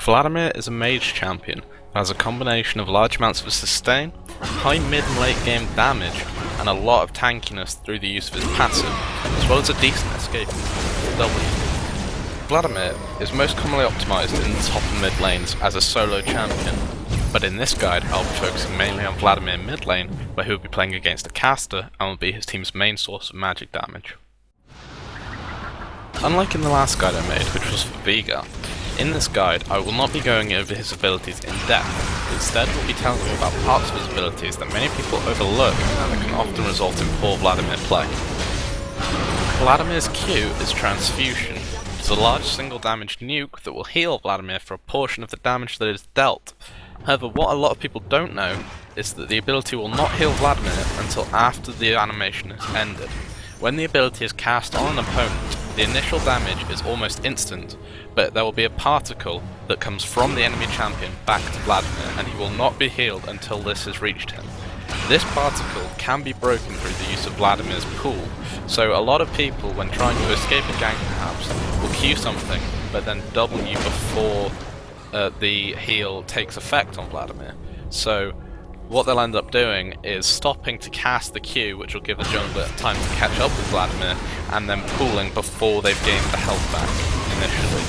Vladimir is a mage champion that has a combination of large amounts of sustain, high mid and late game damage, and a lot of tankiness through the use of his passive, as well as a decent escape W. Vladimir is most commonly optimised in the top and mid lanes as a solo champion, but in this guide I'll be focusing mainly on Vladimir mid lane, where he will be playing against a caster and will be his team's main source of magic damage. Unlike in the last guide I made, which was for Vega, in this guide I will not be going over his abilities in depth. Instead we'll be telling you about parts of his abilities that many people overlook and that can often result in poor Vladimir play. Vladimir's Q is Transfusion. It is a large single damage nuke that will heal Vladimir for a portion of the damage that is dealt. However, what a lot of people don't know is that the ability will not heal Vladimir until after the animation has ended. When the ability is cast on an opponent, the initial damage is almost instant, but there will be a particle that comes from the enemy champion back to Vladimir, and he will not be healed until this has reached him. This particle can be broken through the use of Vladimir's pool, so a lot of people, when trying to escape a gank perhaps, will Q something, but then W before the heal takes effect on Vladimir. So what they'll end up doing is stopping to cast the Q, which will give the jungler time to catch up with Vladimir, and then pooling before they've gained the health back initially.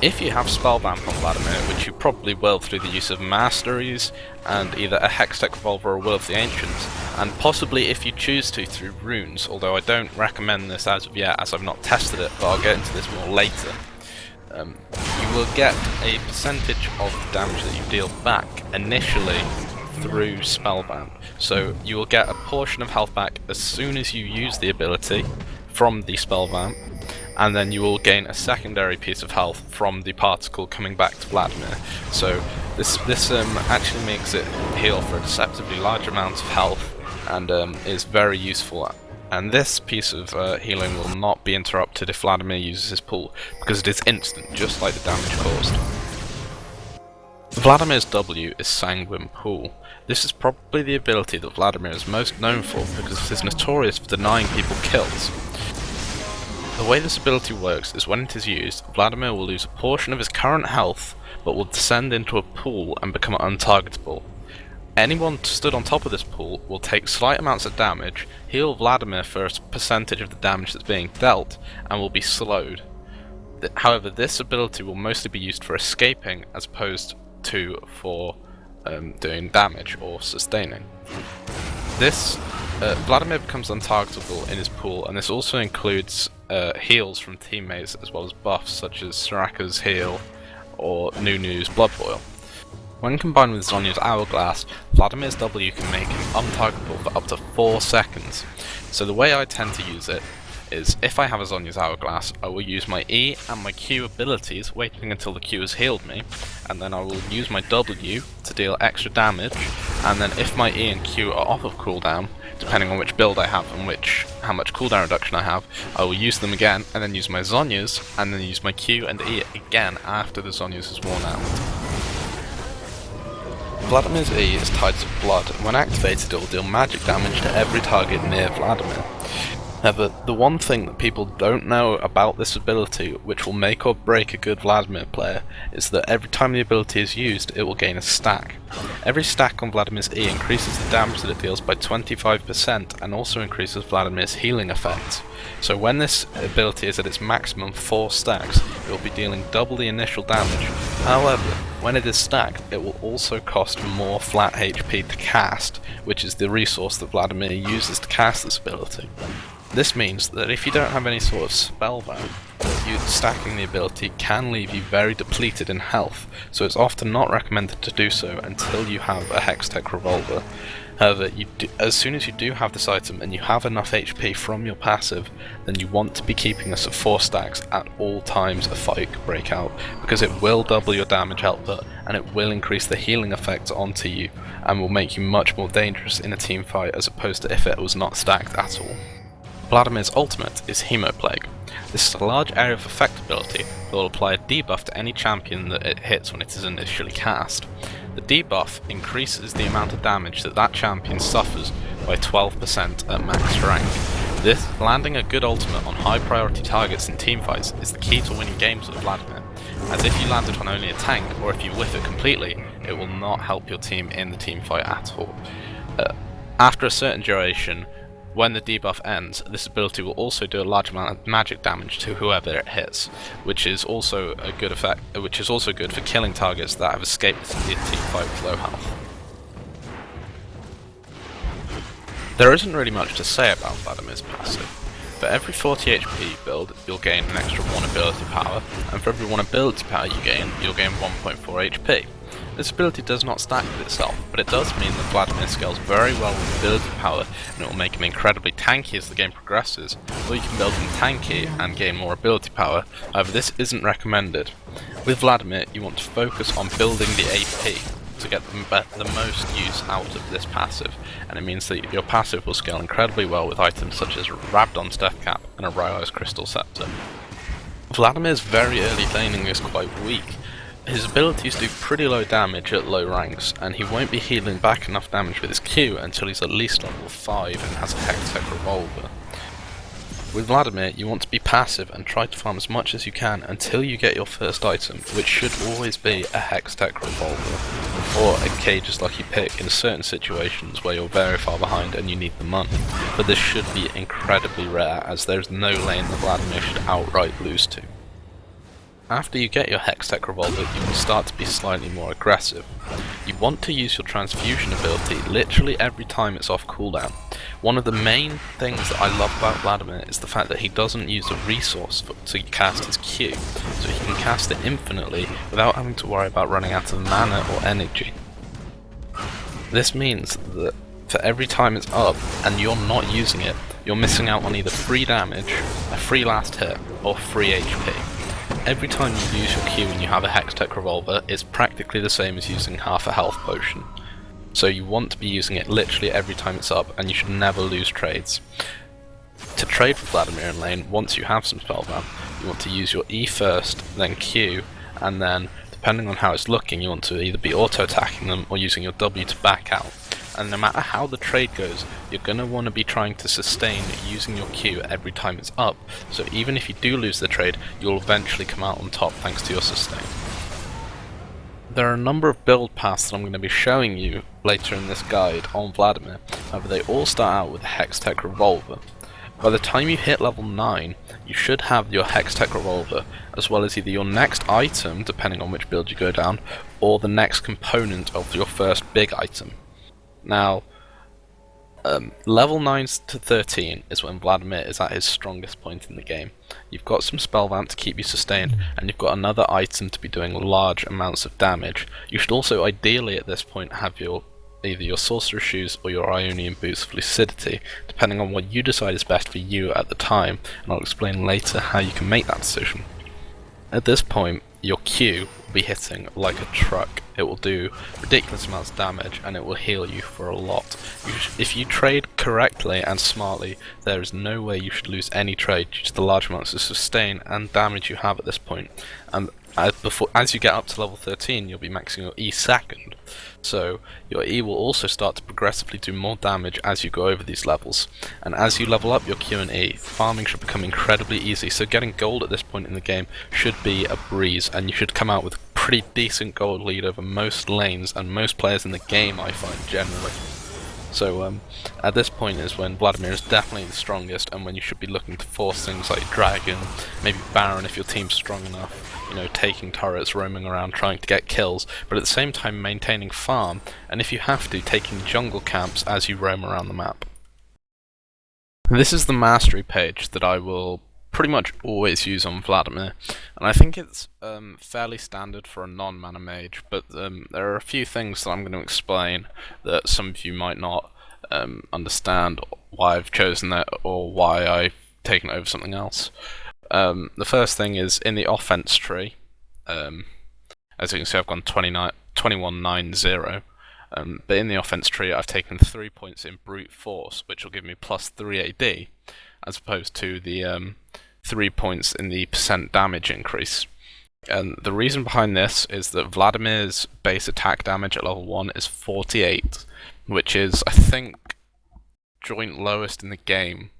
If you have Spellvamp on Vladimir, which you probably will through the use of Masteries, and either a Hextech Revolver or Will of the Ancients, and possibly if you choose to through runes, although I don't recommend this as of yet as I've not tested it, but I'll get into this more later, you will get a percentage of the damage that you deal back initially through Spellvamp. So you will get a portion of health back as soon as you use the ability from the Spellvamp, and then you will gain a secondary piece of health from the particle coming back to Vladimir. So this actually makes it heal for a deceptively large amount of health, and is very useful. And this piece of healing will not be interrupted if Vladimir uses his pool, because it is instant, just like the damage caused. Vladimir's W is Sanguine Pool. This is probably the ability that Vladimir is most known for because it is notorious for denying people kills. The way this ability works is when it is used, Vladimir will lose a portion of his current health, but will descend into a pool and become untargetable. Anyone stood on top of this pool will take slight amounts of damage, heal Vladimir for a percentage of the damage that's being dealt, and will be slowed. However, this ability will mostly be used for escaping as opposed to for doing damage or sustaining. Vladimir becomes untargetable in his pool, and this also includes heals from teammates as well as buffs such as Soraka's heal or Nunu's Blood Boil. When combined with Zhonya's Hourglass, Vladimir's W can make him untargetable for up to 4 seconds. So the way I tend to use it is, if I have a Zhonya's Hourglass, I will use my E and my Q abilities, waiting until the Q has healed me, and then I will use my W to deal extra damage, and then if my E and Q are off of cooldown, depending on which build I have and how much cooldown reduction I have, I will use them again, and then use my Zhonya's, and then use my Q and E again after the Zhonya's is worn out. Vladimir's E is tied to blood, and when activated it will deal magic damage to every target near Vladimir. However, the one thing that people don't know about this ability, which will make or break a good Vladimir player, is that every time the ability is used, it will gain a stack. Every stack on Vladimir's E increases the damage that it deals by 25% and also increases Vladimir's healing effects. So when this ability is at its maximum 4 stacks, it will be dealing double the initial damage. However, when it is stacked, it will also cost more flat HP to cast, which is the resource that Vladimir uses to cast this ability. This means that if you don't have any sort of Spellvamp, stacking the ability can leave you very depleted in health, so it's often not recommended to do so until you have a Hextech Revolver. However, as soon as you do have this item and you have enough HP from your passive, then you want to be keeping this at 4 stacks at all times a fight could break out, because it will double your damage output and it will increase the healing effect onto you and will make you much more dangerous in a team fight as opposed to if it was not stacked at all. Vladimir's ultimate is Hemoplague. This is a large area of effect ability that will apply a debuff to any champion that it hits when it is initially cast. The debuff increases the amount of damage that champion suffers by 12% at max rank. This, landing a good ultimate on high priority targets in teamfights, is the key to winning games with Vladimir. as if you landed on only a tank, or if you whiff it completely, it will not help your team in the team fight at all. After a certain duration, when the debuff ends, this ability will also do a large amount of magic damage to whoever it hits, which is also a good effect. Which is also good for killing targets that have escaped the team fight with low health. There isn't really much to say about Vladimir's passive. For every 40 HP build, you'll gain an extra 1 ability power, and for every 1 ability power you'll gain 1.4 HP. This ability does not stack with itself, but it does mean that Vladimir scales very well with ability power, and it will make him incredibly tanky as the game progresses, or you can build him tanky and gain more ability power. However, this isn't recommended. With Vladimir, you want to focus on building the AP to get the most use out of this passive, and it means that your passive will scale incredibly well with items such as Rabdon's Death Cap and a Rai's Crystal Scepter. Vladimir's very early laning is quite weak. His abilities do pretty low damage at low ranks, and he won't be healing back enough damage with his Q until he's at least level 5 and has a Hextech Revolver. With Vladimir, you want to be passive and try to farm as much as you can until you get your first item, which should always be a Hextech Revolver, or a Cage's Lucky Pick in certain situations where you're very far behind and you need the money, but this should be incredibly rare as there's no lane that Vladimir should outright lose to. After you get your Hextech Revolver, you will start to be slightly more aggressive. You want to use your transfusion ability literally every time it's off cooldown. One of the main things that I love about Vladimir is the fact that he doesn't use a resource to cast his Q, so he can cast it infinitely without having to worry about running out of mana or energy. This means that for every time it's up and you're not using it, you're missing out on either free damage, a free last hit, or free HP. Every time you use your Q and you have a Hextech Revolver, it's practically the same as using half a health potion. So you want to be using it literally every time it's up, and you should never lose trades. To trade with Vladimir in lane, once you have some spellbound, you want to use your E first, then Q, and then, depending on how it's looking, you want to either be auto-attacking them or using your W to back out. And no matter how the trade goes, you're going to want to be trying to sustain using your Q every time it's up, so even if you do lose the trade, you'll eventually come out on top thanks to your sustain. There are a number of build paths that I'm going to be showing you later in this guide on Vladimir, however they all start out with a Hextech Revolver. By the time you hit level 9, you should have your Hextech Revolver, as well as either your next item, depending on which build you go down, or the next component of your first big item. Now, level 9 to 13 is when Vladimir is at his strongest point in the game. You've got some spellbound to keep you sustained, and you've got another item to be doing large amounts of damage. You should also ideally at this point have either your Sorcerer's Shoes or your Ionian Boots of Lucidity, depending on what you decide is best for you at the time, and I'll explain later how you can make that decision. At this point, your Q will be hitting like a truck. It will do ridiculous amounts of damage and it will heal you for a lot. If you trade correctly and smartly, there is no way you should lose any trade due to the large amounts of sustain and damage you have at this point. And as you get up to level 13, you'll be maxing your E second. So your E will also start to progressively do more damage as you go over these levels. And as you level up your Q and E, farming should become incredibly easy, so getting gold at this point in the game should be a breeze, and you should come out with a pretty decent gold lead over most lanes and most players in the game, I find, generally. So at this point is when Vladimir is definitely the strongest, and when you should be looking to force things like Dragon, maybe Baron if your team's strong enough, taking turrets, roaming around, trying to get kills, but at the same time maintaining farm, and if you have to, taking jungle camps as you roam around the map. This is the Mastery page that I will pretty much always use on Vladimir, and I think it's fairly standard for a non-mana mage, but there are a few things that I'm going to explain that some of you might not understand why I've chosen it or why I've taken it over something else. The first thing is in the offense tree, as you can see I've gone 2190, but in the offense tree I've taken 3 points in brute force, which will give me plus 3 AD, as opposed to the 3 points in the percent damage increase. And the reason behind this is that Vladimir's base attack damage at level 1 is 48, which is, I think, joint lowest in the game,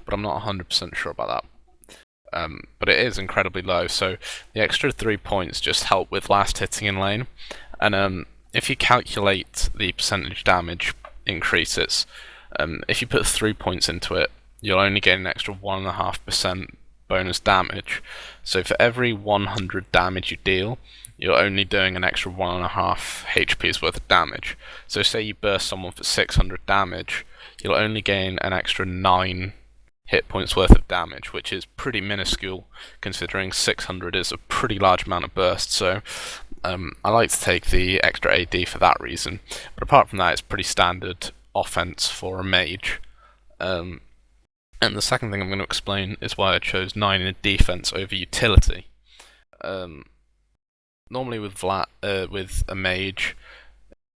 but I'm not 100% sure about that. but it is incredibly low, so the extra 3 points just help with last hitting in lane. And if you calculate the percentage damage increases, if you put 3 points into it, you'll only get an extra 1.5% bonus damage. So for every 100 damage you deal, you're only doing an extra 1.5 HP's worth of damage. So say you burst someone for 600 damage, you'll only gain an extra 9 hit points worth of damage, which is pretty minuscule considering 600 is a pretty large amount of burst. So I like to take the extra AD for that reason. But apart from that, it's pretty standard offense for a mage. And the second thing I'm going to explain is why I chose 9 in defense over utility. Normally with a mage,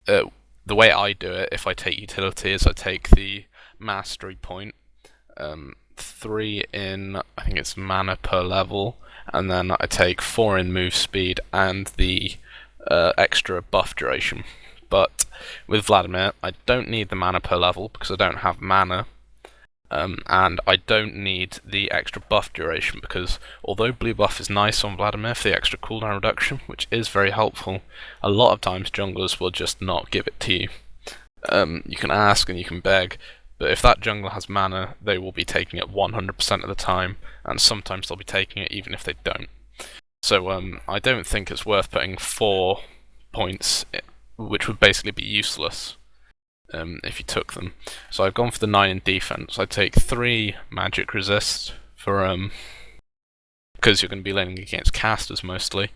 the way I do it, if I take utility, is I take the mastery point, 3 in, I think it's mana per level, and then I take 4 in move speed and the extra buff duration. But with Vladimir, I don't need the mana per level because I don't have mana. And I don't need the extra buff duration because although blue buff is nice on Vladimir for the extra cooldown reduction, which is very helpful, a lot of times junglers will just not give it to you. You can ask and you can beg, but if that jungler has mana, they will be taking it 100% of the time, and sometimes they'll be taking it even if they don't. So I don't think it's worth putting 4 points, which would basically be useless if you took them. So I've gone for the 9 in defense. I take 3 magic resist for because you're going to be laning against casters mostly.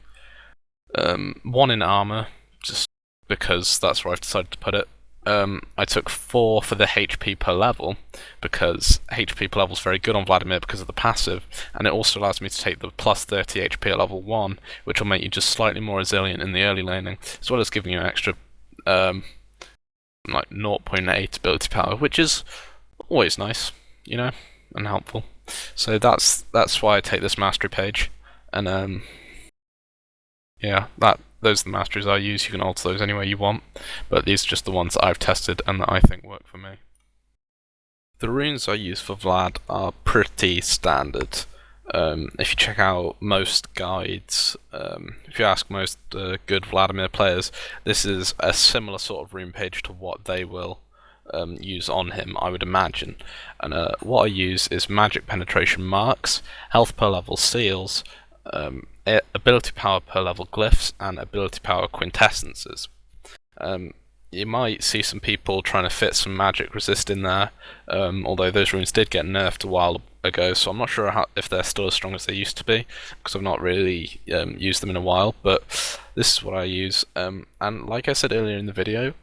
1 in armor, just because that's where I've decided to put it. I took 4 for the HP per level, because HP per level is very good on Vladimir because of the passive, and it also allows me to take the plus 30 HP at level 1, which will make you just slightly more resilient in the early laning, as well as giving you an extra like 0.8 ability power, which is always nice, you know, and helpful. So that's why I take this mastery page, and yeah, those are the masteries I use. You can alter those any way you want, but these are just the ones that I've tested and that I think work for me. The runes I use for Vlad are pretty standard. If you check out most guides, if you ask most good Vladimir players, this is a similar sort of rune page to what they will use on him, I would imagine. And what I use is magic penetration marks, health per level seals, ability power per level glyphs, and ability power quintessences. You might see some people trying to fit some magic resist in there, although those runes did get nerfed a while ago, so I'm not sure if they're still as strong as they used to be, because I've not really used them in a while, but this is what I use. And like I said earlier in the video,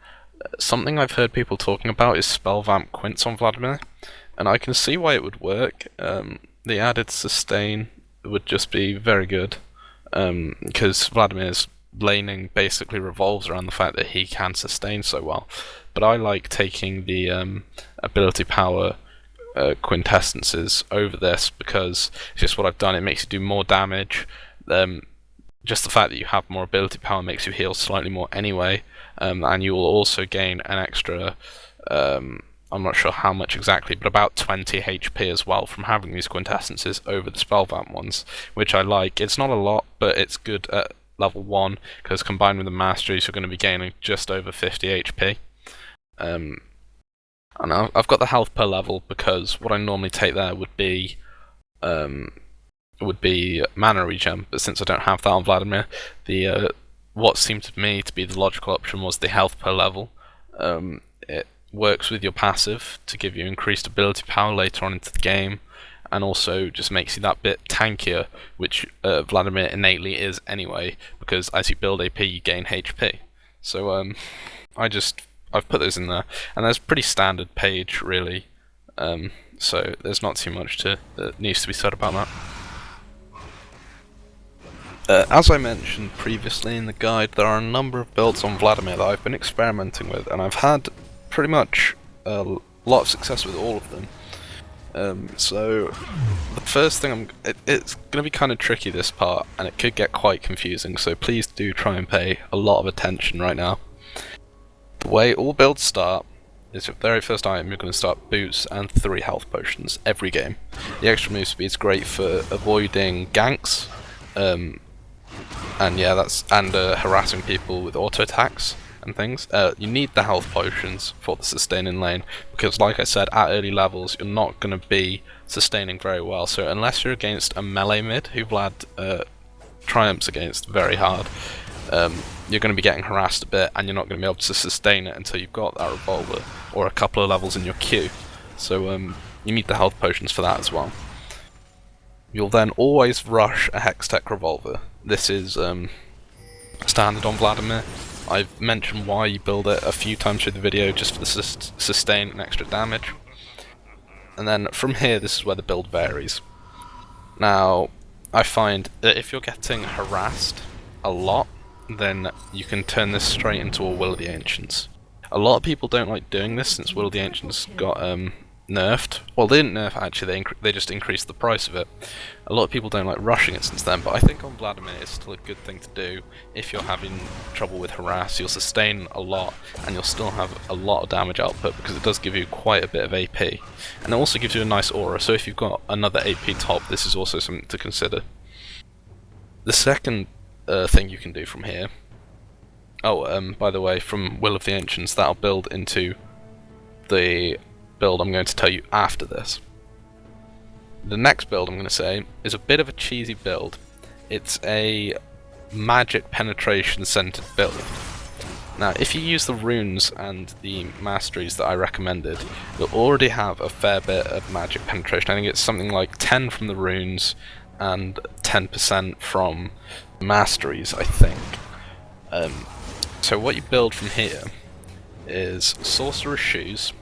something I've heard people talking about is spell vamp quints on Vladimir, and I can see why it would work. The added sustain would just be very good, because Vladimir's laning basically revolves around the fact that he can sustain so well. But I like taking the ability power quintessences over this because it's just what I've done. It makes you do more damage. Just the fact that you have more ability power makes you heal slightly more anyway, and you will also gain an extra, I'm not sure how much exactly, but about 20 HP as well from having these quintessences over the spell vamp ones, which I like. It's not a lot, but it's good at level 1, because combined with the masteries you're going to be gaining just over 50 HP. And I've got the health per level because what I normally take there would be mana regen, but since I don't have that on Vladimir, the what seemed to me to be the logical option was the health per level. It works with your passive to give you increased ability power later on into the game, and also just makes you that bit tankier, which Vladimir innately is anyway, because as you build AP you gain HP. So I've put those in there, and there's a pretty standard page really, so there's not too much that needs to be said about that. As I mentioned previously in the guide, there are a number of builds on Vladimir that I've been experimenting with, and I've had pretty much a lot of success with all of them. So the first thing it's going to be kind of tricky, this part, and it could get quite confusing, so please do try and pay a lot of attention right now. The way all builds start is your very first item, you're going to start boots and 3 health potions every game. The extra move speed is great for avoiding ganks, and harassing people with auto attacks and things. You need the health potions for the sustaining lane, because like I said, at early levels you're not going to be sustaining very well, so unless you're against a melee mid who Vlad triumphs against very hard, you're going to be getting harassed a bit, and you're not going to be able to sustain it until you've got that revolver or a couple of levels in your queue. So you need the health potions for that as well. You'll then always rush a Hextech revolver. This is standard on Vladimir. I've mentioned why you build it a few times through the video, just for the sustain and extra damage. And then from here, this is where the build varies. Now, I find that if you're getting harassed a lot, then you can turn this straight into a Will of the Ancients. A lot of people don't like doing this since Will of the Ancients got nerfed. Well, they didn't nerf actually, they just increased the price of it. A lot of people don't like rushing it since then, but I think on Vladimir it's still a good thing to do if you're having trouble with harass. You'll sustain a lot and you'll still have a lot of damage output, because it does give you quite a bit of AP. And it also gives you a nice aura, so if you've got another AP top, this is also something to consider. The second thing you can do from here, by the way, from Will of the Ancients, that'll build into the build I'm going to tell you after this. The next build I'm going to say is a bit of a cheesy build. It's a magic penetration centered build. Now, if you use the runes and the masteries that I recommended, you'll already have a fair bit of magic penetration. I think it's something like 10 from the runes and 10% from masteries, I think. So what you build from here is Sorcerer's Shoes.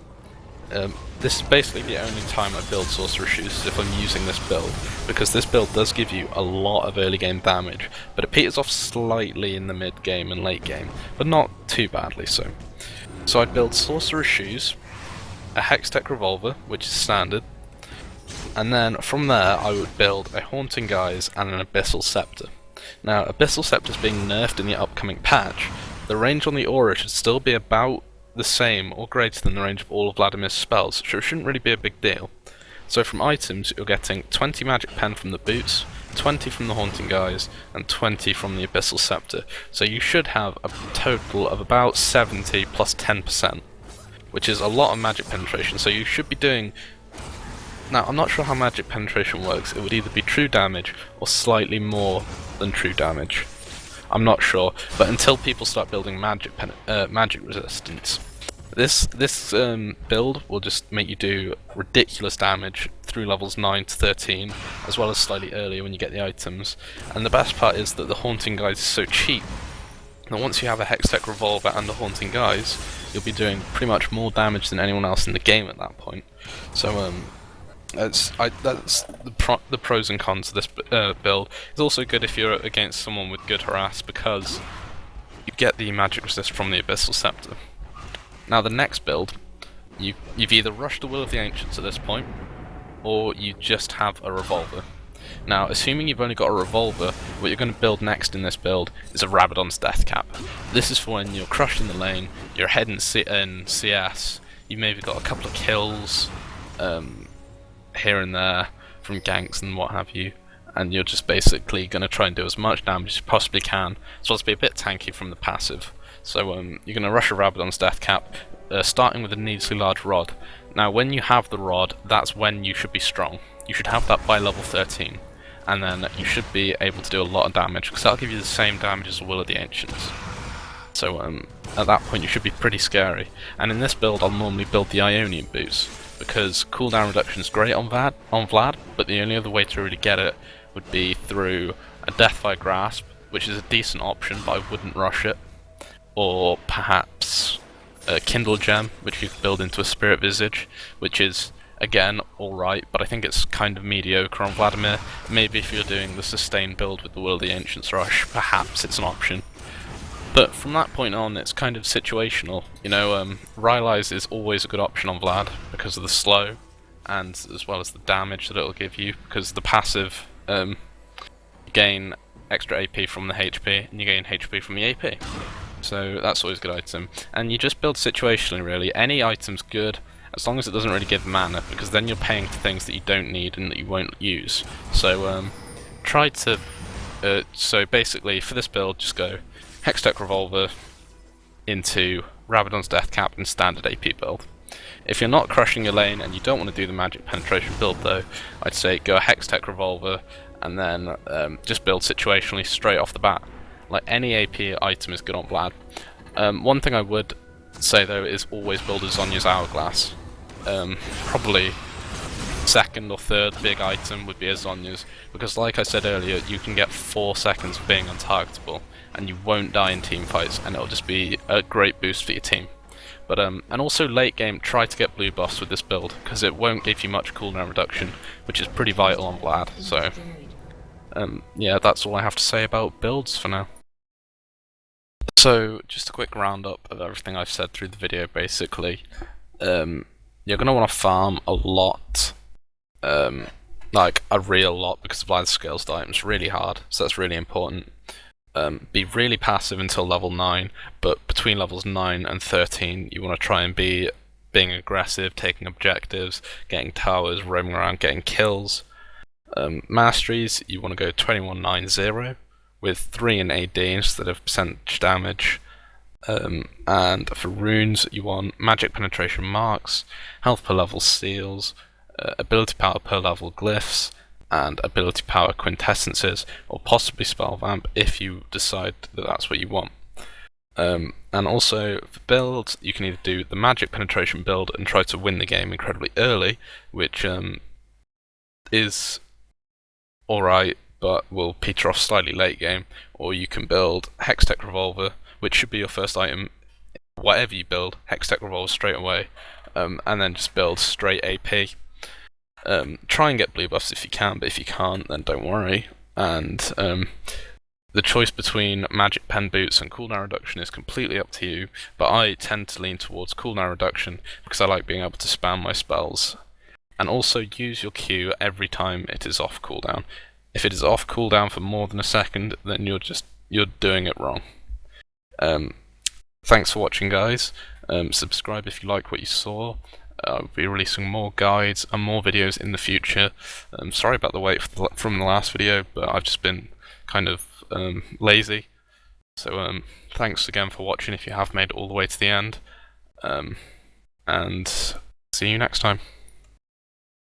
This is basically the only time I build Sorcerer's Shoes, is if I'm using this build, because this build does give you a lot of early game damage, but it peters off slightly in the mid game and late game, but not too badly so. So I'd build Sorcerer's Shoes, a Hextech revolver, which is standard, and then from there I would build a Haunting Guise and an Abyssal Scepter. Now, Abyssal Scepter is being nerfed in the upcoming patch. The range on the aura should still be about the same or greater than the range of all of Vladimir's spells, so it shouldn't really be a big deal. So from items, you're getting 20 magic pen from the boots, 20 from the Haunting Guise, and 20 from the Abyssal Scepter. So you should have a total of about 70 plus 10%, which is a lot of magic penetration. So you should be doing... Now, I'm not sure how magic penetration works. It would either be true damage or slightly more than true damage. I'm not sure, but until people start building magic resistance, this build will just make you do ridiculous damage through levels 9 to 13, as well as slightly earlier when you get the items. And the best part is that the Haunting Guise is so cheap that once you have a Hextech revolver and the Haunting Guise, you'll be doing pretty much more damage than anyone else in the game at that point. So that's the pros and cons of this build. It's also good if you're against someone with good harass, because you get the magic resist from the Abyssal Scepter. Now the next build, you've either rushed the Will of the Ancients at this point, or you just have a revolver. Now, assuming you've only got a revolver, what you're going to build next in this build is a Rabadon's Death Cap. This is for when you're crushed in the lane, you're ahead in CS, you've maybe got a couple of kills, here and there from ganks and what have you, and you're just basically going to try and do as much damage as you possibly can, as well as be a bit tanky from the passive. So you're going to rush a Rabadon's Death Cap, starting with a needlessly large rod. Now when you have the rod, that's when you should be strong. You should have that by level 13, and then you should be able to do a lot of damage, because that'll give you the same damage as the Will of the Ancients. So at that point you should be pretty scary. And in this build I'll normally build the Ionian boots, because cooldown reduction is great on Vlad, but the only other way to really get it would be through a Deathfire Grasp, which is a decent option, but I wouldn't rush it, or perhaps a Kindle Gem, which you could build into a Spirit Visage, which is, again, alright, but I think it's kind of mediocre on Vladimir. Maybe if you're doing the sustained build with the Will of the Ancients rush, perhaps it's an option. But from that point on, it's kind of situational. You know, Rylai's is always a good option on Vlad because of the slow, and as well as the damage that it'll give you, because the passive, you gain extra AP from the HP, and you gain HP from the AP. so that's always a good item. And you just build situationally, really. Any item's good, as long as it doesn't really give mana, because then you're paying for things that you don't need and that you won't use. So try to... so basically, for this build, just go Hextech Revolver into Rabadon's Death Cap and standard AP build. If you're not crushing your lane and you don't want to do the magic penetration build though, I'd say go Hextech Revolver and then just build situationally straight off the bat. Like, any AP item is good on Vlad. One thing I would say though is always build a Zhonya's Hourglass. Probably second or third big item would be a Zhonya's, because like I said earlier, you can get 4 seconds of being untargetable and you won't die in team fights, and it'll just be a great boost for your team. But and also late game, try to get blue buffs with this build, because it won't give you much cooldown reduction, which is pretty vital on Vlad. So yeah, that's all I have to say about builds for now. So just a quick roundup of everything I've said through the video. Basically, you're gonna want to farm a lot, like a real lot, because Vlad scales the items really hard, so that's really important. Be really passive until level 9, but between levels 9 and 13 you want to try and be being aggressive, taking objectives, getting towers, roaming around, getting kills. Masteries, you want to go 2190 with 3 in AD instead of percentage damage. And for runes, you want magic penetration marks, health per level seals, ability power per level glyphs, and ability power quintessences, or possibly spell vamp if you decide that that's what you want. And also for builds, you can either do the magic penetration build and try to win the game incredibly early, which is alright but will peter off slightly late game, or you can build Hextech Revolver, which should be your first item whatever you build, Hextech Revolver straight away, and then just build straight AP. Try and get blue buffs if you can, but if you can't, then don't worry. And the choice between magic pen boots and cooldown reduction is completely up to you, but I tend to lean towards cooldown reduction because I like being able to spam my spells. And also use your Q every time it is off cooldown. If it is off cooldown for more than a second, then you're doing it wrong. Thanks for watching, guys. Subscribe if you like what you saw. I'll be releasing more guides and more videos in the future. Sorry about the wait from the last video, but I've just been kind of lazy. So thanks again for watching if you have made it all the way to the end. And see you next time.